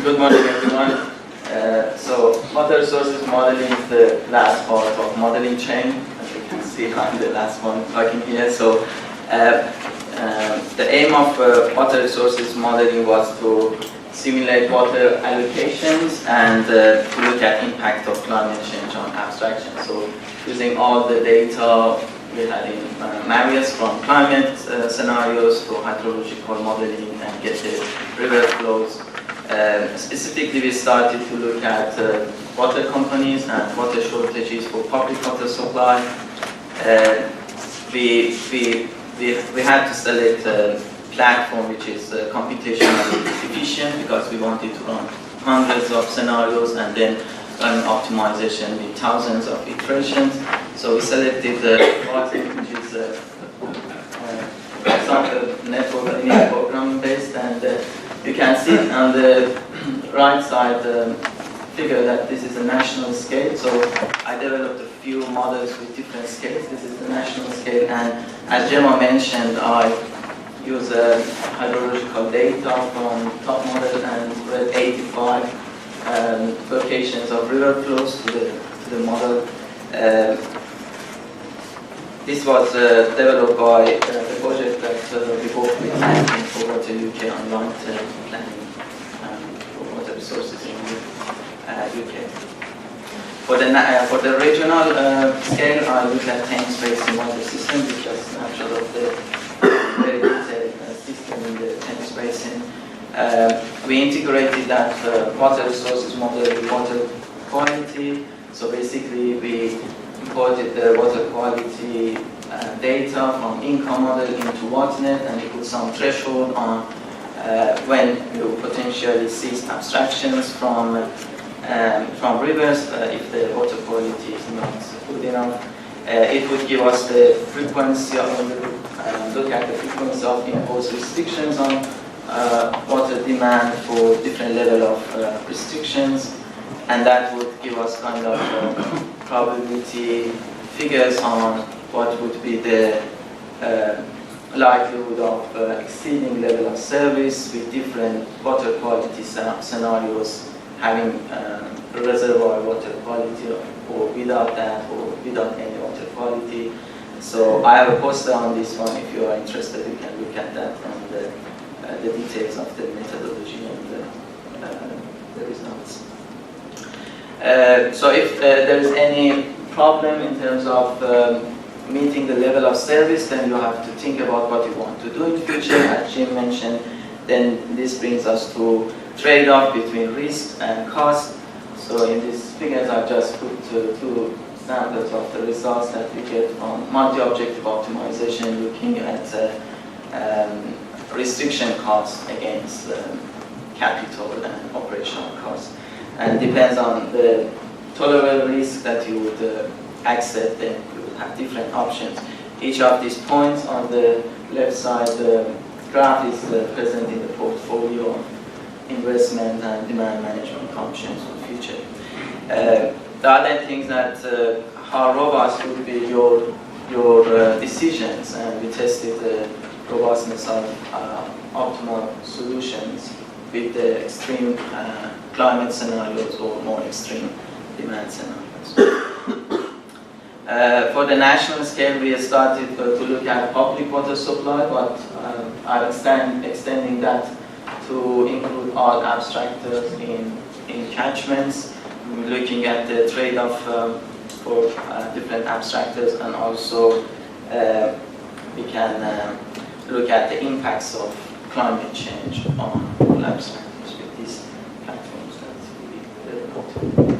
Good morning, everyone. So water resources modeling is the last part of modeling chain. As you can see, I'm the last one talking here. So the aim of water resources modeling was to simulate water allocations and to look at impact of climate change on abstraction. So using all the data we had in Marius from climate scenarios to hydrological modeling and get the river flows. Specifically, we started to look at water companies and water shortages for public water supply. We had to select a platform which is computationally efficient because we wanted to run hundreds of scenarios and then run optimization with thousands of iterations. So we selected Watson, which is example network linear program based, and you can see on the right side figure that this is a national scale. So I developed a few models with different scales. This is the national scale, and as Gemma mentioned, I use hydrological data from top model and read 85 locations of river flows to the model. This was developed by the project that we work with for Water UK on long-term planning for water resources in UK. For the regional scale, I look at Thames Basin water system, which is a snapshot of the very detailed system in the Thames Basin. We integrated that water resources model with water quality. So basically, we imported the water quality data from income model into WaterNet, and we put some threshold on when you potentially cease abstractions from rivers if the water quality is not good enough. It would give us the frequency of look at the frequency of imposed restrictions on water demand for different level of restrictions, and that would give us kind of probability figures on what would be the likelihood of exceeding level of service with different water quality scenarios, having reservoir water quality or without that, or without any water quality. So I have a poster on this one. If you are interested, you can look at that and the details of the methodology and the results. So if there is any problem in terms of meeting the level of service, then you have to think about what you want to do in the future. As Jim mentioned, then this brings us to trade-off between risk and cost. So in these figures, I've just put two samples of the results that we get from multi-objective optimization, looking at restriction costs against capital and operational costs. And depends on the tolerable risk that you would accept, then you would have different options. Each of these points on the left side graph is present in the portfolio of investment and demand management functions for the future. The other things that how robust would be your decisions, and we tested the robustness of optimal solutions with the extreme climate scenarios or more extreme demand scenarios. For the national scale, we started to look at public water supply, but I'm extending that to include all abstractors in catchments, looking at the trade-off for different abstractors, and also we can look at the impacts of climate change on all abstractors with these platforms that we developed.